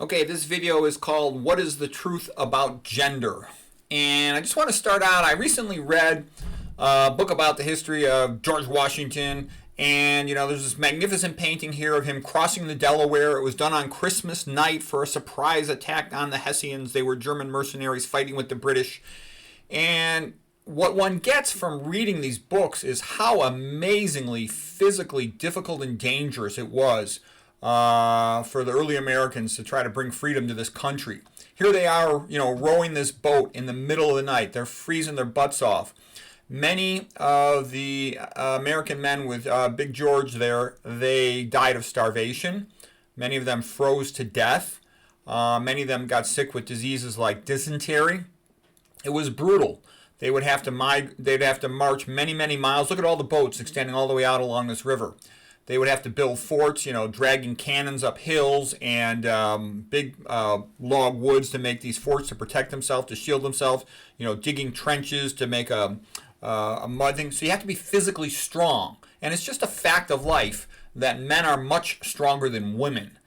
Okay, this video is called What is the Truth About Gender? And I just want to start out, I recently read a book about the history of George Washington, and there's this magnificent painting here of him crossing the Delaware. It was done on Christmas night for a surprise attack on the Hessians. They were German mercenaries fighting with the British. And what one gets from reading these books is how amazingly physically difficult and dangerous it was for the early Americans to try to bring freedom to this country. Here they are, rowing this boat in the middle of the night. They're freezing their butts off. Many of the American men with Big George there, they died of starvation. Many of them froze to death. Many of them got sick with diseases like dysentery. It was brutal. They would have to they'd have to march many, many miles. Look at all the boats extending all the way out along this river. They would have to build forts, dragging cannons up hills and big log woods to make these forts to protect themselves, to shield themselves, digging trenches to make a mud thing. So you have to be physically strong. And it's just a fact of life that men are much stronger than women.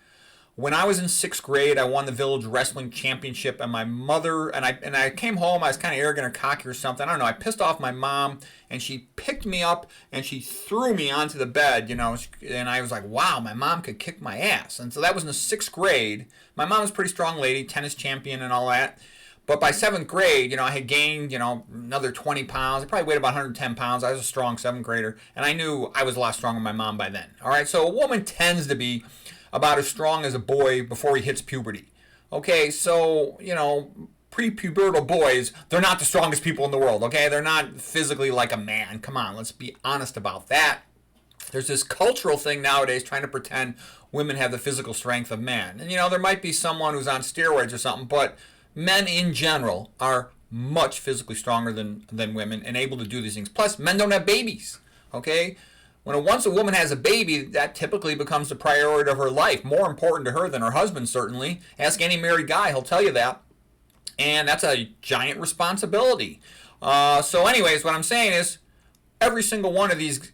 When I was in 6th grade, I won the village wrestling championship, and my mother, and I came home, I was kind of arrogant or cocky or something. I don't know. I pissed off my mom, and she picked me up, and she threw me onto the bed, and I was like, wow, my mom could kick my ass. And so that was in the 6th grade. My mom was a pretty strong lady, tennis champion and all that. But by 7th grade, I had gained, another 20 pounds. I probably weighed about 110 pounds. I was a strong 7th grader, and I knew I was a lot stronger than my mom by then. All right, so a woman tends to be about as strong as a boy before he hits puberty. Okay, so, pre-pubertal boys, they're not the strongest people in the world, okay? They're not physically like a man. Come on, let's be honest about that. There's this cultural thing nowadays trying to pretend women have the physical strength of men. And, there might be someone who's on steroids or something, but men in general are much physically stronger than women and able to do these things. Plus, men don't have babies, okay? Once a woman has a baby, that typically becomes the priority of her life, more important to her than her husband, certainly. Ask any married guy, he'll tell you that. And that's a giant responsibility. So anyways, what I'm saying is every single one of these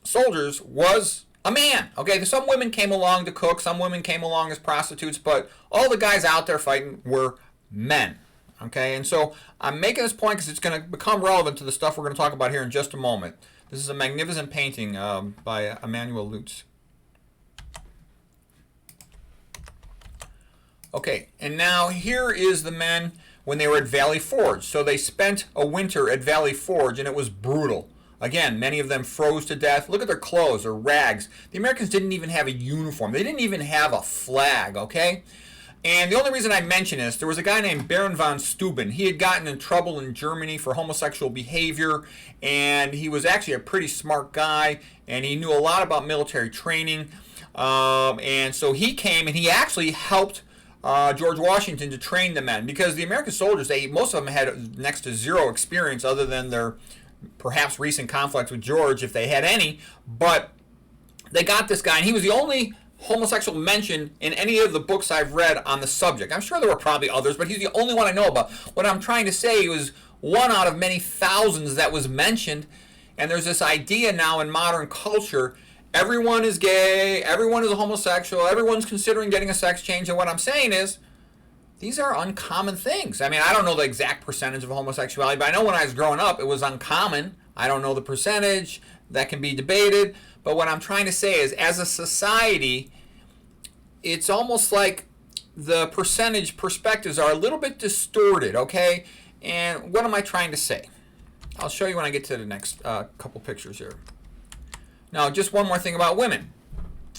soldiers was a man. Okay, some women came along to cook, some women came along as prostitutes, but all the guys out there fighting were men. Okay, and so I'm making this point because it's going to become relevant to the stuff we're going to talk about here in just a moment. This is a magnificent painting by Emmanuel LOTS. Okay, and now here is the men when they were at Valley Forge. So they spent a winter at Valley Forge, and it was brutal. Again, many of them froze to death. Look at their clothes, their rags. The Americans didn't even have a uniform. They didn't even have a flag, okay? And the only reason I mention this, there was a guy named Baron von Steuben. He had gotten in trouble in Germany for homosexual behavior, and he was actually a pretty smart guy, and he knew a lot about military training. And so he came, and he actually helped George Washington to train the men, because the American soldiers, most of them had next to zero experience other than their perhaps recent conflicts with George, if they had any. But they got this guy, and he was the only homosexual mention in any of the books I've read on the subject. I'm sure there were probably others, but he's the only one I know about. What I'm trying to say was one out of many thousands that was mentioned, and there's this idea now in modern culture, everyone is gay, everyone is a homosexual, everyone's considering getting a sex change, and what I'm saying is, these are uncommon things. I mean, I don't know the exact percentage of homosexuality, but I know when I was growing up, it was uncommon. I don't know the percentage. That can be debated. But what I'm trying to say is, as a society, it's almost like the percentage perspectives are a little bit distorted, okay? And what am I trying to say? I'll show you when I get to the next couple pictures here. Now, just one more thing about women.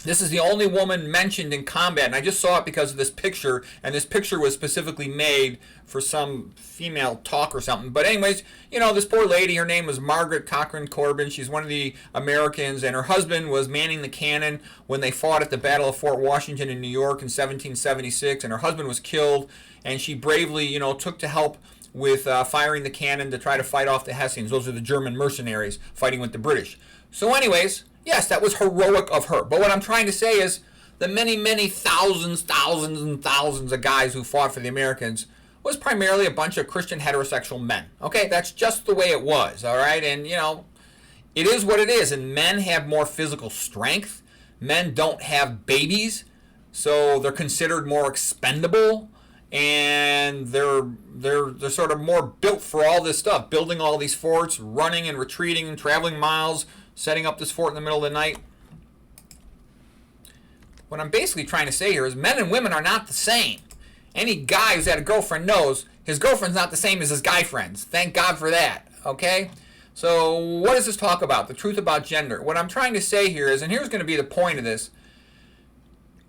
This is the only woman mentioned in combat, and I just saw it because of this picture, and this picture was specifically made for some female talk or something. But anyways, this poor lady, her name was Margaret Cochran Corbin. She's one of the Americans, and her husband was manning the cannon when they fought at the Battle of Fort Washington in New York in 1776, and her husband was killed, and she bravely, took to help with firing the cannon to try to fight off the Hessians. Those are the German mercenaries fighting with the British. So anyways, yes, that was heroic of her. But what I'm trying to say is the many, many thousands and thousands of guys who fought for the Americans was primarily a bunch of Christian heterosexual men. Okay, that's just the way it was, all right? And, it is what it is. And men have more physical strength. Men don't have babies. so they're considered more expendable, and they're sort of more built for all this stuff, building all these forts, running and retreating and traveling miles, setting up this fort in the middle of the night. What I'm basically trying to say here is men and women are not the same. Any guy who's had a girlfriend knows his girlfriend's not the same as his guy friends. Thank God for that, okay? So what does this talk about? The truth about gender. What I'm trying to say here is, and here's going to be the point of this,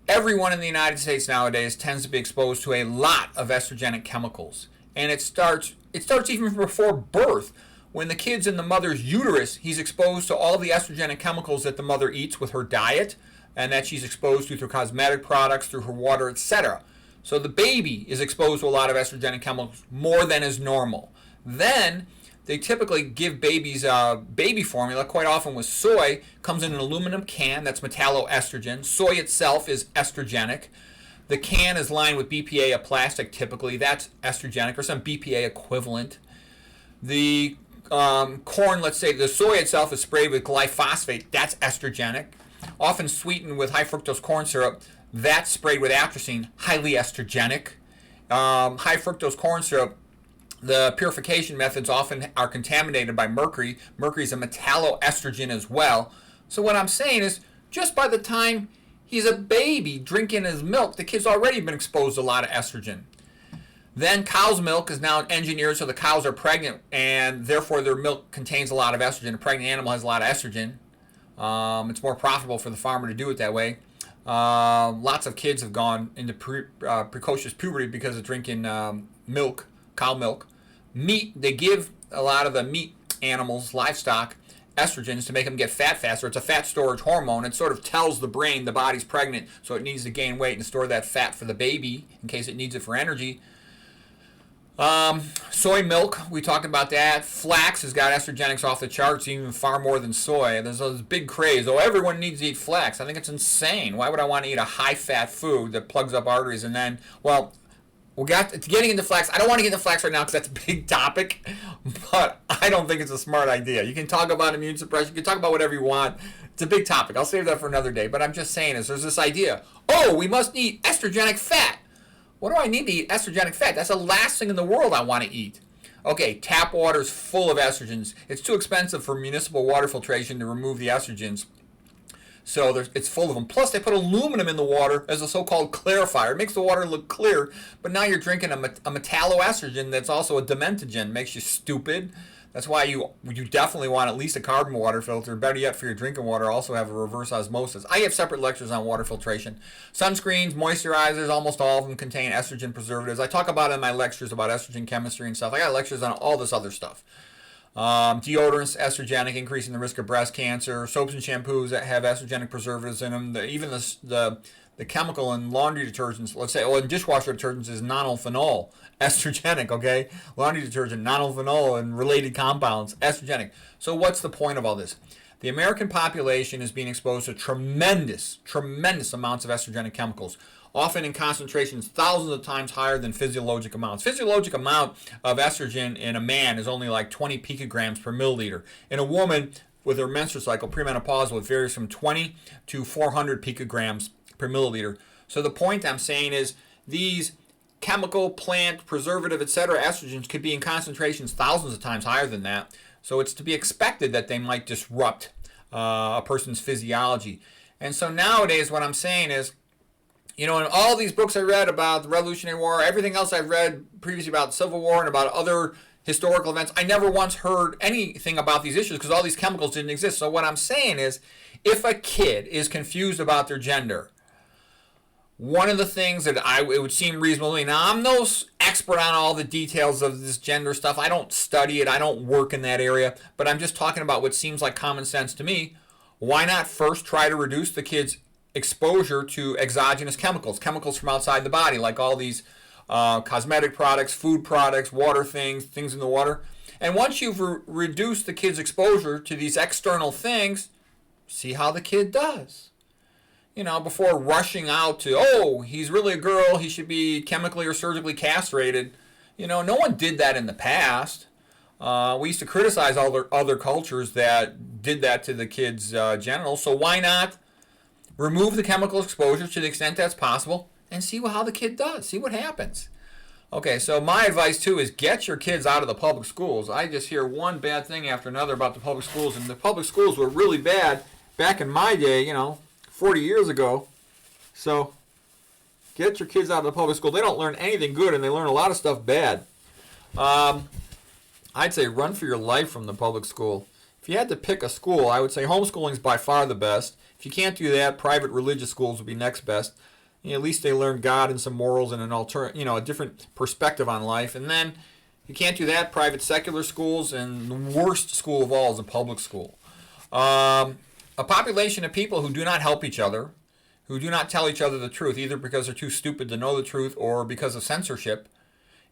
everyone in the United States nowadays tends to be exposed to a lot of estrogenic chemicals. And it starts even before birth. When the kid's in the mother's uterus, he's exposed to all the estrogenic chemicals that the mother eats with her diet, and that she's exposed to through cosmetic products, through her water, etc. So the baby is exposed to a lot of estrogenic chemicals, more than is normal. Then they typically give babies baby formula, quite often with soy. Comes in an aluminum can that's metalloestrogen. Soy itself is estrogenic. The can is lined with BPA, a plastic typically. That's estrogenic, or some BPA equivalent. The corn, let's say the soy itself is sprayed with glyphosate. That's estrogenic. Often sweetened with high fructose corn syrup. That's sprayed with atrazine, highly estrogenic. High fructose corn syrup, the purification methods often are contaminated by mercury. Mercury is a metalloestrogen as well. So what I'm saying is, just by the time he's a baby drinking his milk, the kid's already been exposed to a lot of estrogen. Then cow's milk is now engineered so the cows are pregnant, and therefore their milk contains a lot of estrogen. A pregnant animal has a lot of estrogen. It's more profitable for the farmer to do it that way. Lots of kids have gone into precocious puberty because of drinking milk, cow milk. Meat, they give a lot of the meat animals, livestock, estrogens to make them get fat faster. It's a fat storage hormone. It sort of tells the brain the body's pregnant, so it needs to gain weight and store that fat for the baby in case it needs it for energy. Soy milk, we talked about that. Flax has got estrogenics off the charts, even far more than soy. There's this big craze. Oh, everyone needs to eat flax. I think it's insane. Why would I want to eat a high-fat food that plugs up arteries and then, well, we got to getting into flax. I don't want to get into flax right now because that's a big topic, but I don't think it's a smart idea. You can talk about immune suppression. You can talk about whatever you want. It's a big topic. I'll save that for another day. But I'm just saying is there's this idea, oh, we must eat estrogenic fat. What do I need to eat estrogenic fat? That's the last thing in the world I want to eat. Okay, tap water is full of estrogens. It's too expensive for municipal water filtration to remove the estrogens. So it's full of them. Plus, they put aluminum in the water as a so-called clarifier. It makes the water look clear, but now you're drinking a metalloestrogen that's also a dementogen. It makes you stupid. That's why you definitely want at least a carbon water filter. Better yet, for your drinking water, also have a reverse osmosis. I have separate lectures on water filtration. Sunscreens, moisturizers, almost all of them contain estrogen preservatives. I talk about it in my lectures about estrogen chemistry and stuff. I got lectures on all this other stuff. Deodorants, estrogenic, increasing the risk of breast cancer. Soaps and shampoos that have estrogenic preservatives in them. Even the chemical in laundry detergents, let's say, in dishwasher detergents is nonylphenol, estrogenic, okay? Laundry detergent, nonylphenol and related compounds, estrogenic. So what's the point of all this? The American population is being exposed to tremendous amounts of estrogenic chemicals, often in concentrations thousands of times higher than physiologic amounts. Physiologic amount of estrogen in a man is only like 20 picograms per milliliter. In a woman with her menstrual cycle, premenopausal, it varies from 20 to 400 picograms per milliliter. So the point I'm saying is these chemical, plant, preservative, etc. estrogens could be in concentrations thousands of times higher than that. So it's to be expected that they might disrupt a person's physiology. And so nowadays what I'm saying is, in all these books I read about the Revolutionary War, everything else I've read previously about the Civil War and about other historical events, I never once heard anything about these issues because all these chemicals didn't exist. So what I'm saying is, if a kid is confused about their gender, one of the things that it would seem reasonable to me, now I'm no expert on all the details of this gender stuff. I don't study it. I don't work in that area. But I'm just talking about what seems like common sense to me. Why not first try to reduce the kid's exposure to exogenous chemicals from outside the body, like all these cosmetic products, food products, water things in the water. And once you've reduced the kid's exposure to these external things, see how the kid does. Before rushing out to, oh, he's really a girl, he should be chemically or surgically castrated. No one did that in the past. We used to criticize other cultures that did that to the kids' genitals. So why not remove the chemical exposure to the extent that's possible, and see how the kid does. See what happens. Okay, so my advice too is get your kids out of the public schools. I just hear one bad thing after another about the public schools, and the public schools were really bad back in my day, 40 years ago. So get your kids out of the public school. They don't learn anything good, and they learn a lot of stuff bad. I'd say run for your life from the public school. If you had to pick a school, I would say homeschooling is by far the best. If you can't do that, private religious schools would be next best. At least they learn God and some morals and a different perspective on life. And then you can't do that, private secular schools, and the worst school of all is a public school. A population of people who do not help each other, who do not tell each other the truth, either because they're too stupid to know the truth or because of censorship,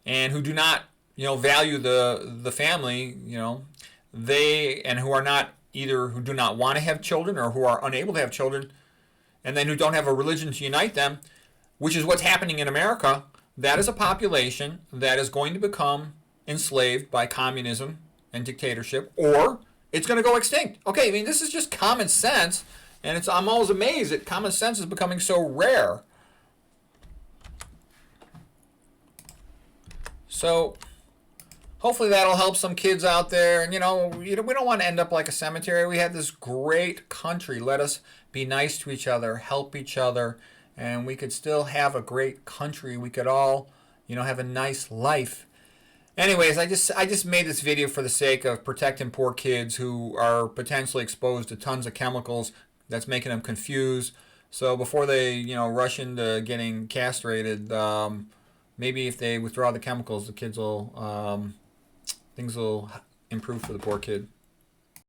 and who do not, value the family, who are not either who do not want to have children or who are unable to have children, and then who don't have a religion to unite them, which is what's happening in America. That is a population that is going to become enslaved by communism and dictatorship, or it's going to go extinct. Okay, this is just common sense, and I'm always amazed that common sense is becoming so rare. So hopefully that'll help some kids out there. And we don't want to end up like a cemetery. We had this great country. Let us be nice to each other, help each other, and we could still have a great country. We could all, have a nice life. Anyways, I just made this video for the sake of protecting poor kids who are potentially exposed to tons of chemicals that's making them confused. So before they, rush into getting castrated, maybe if they withdraw the chemicals, the kids will, things will improve for the poor kid.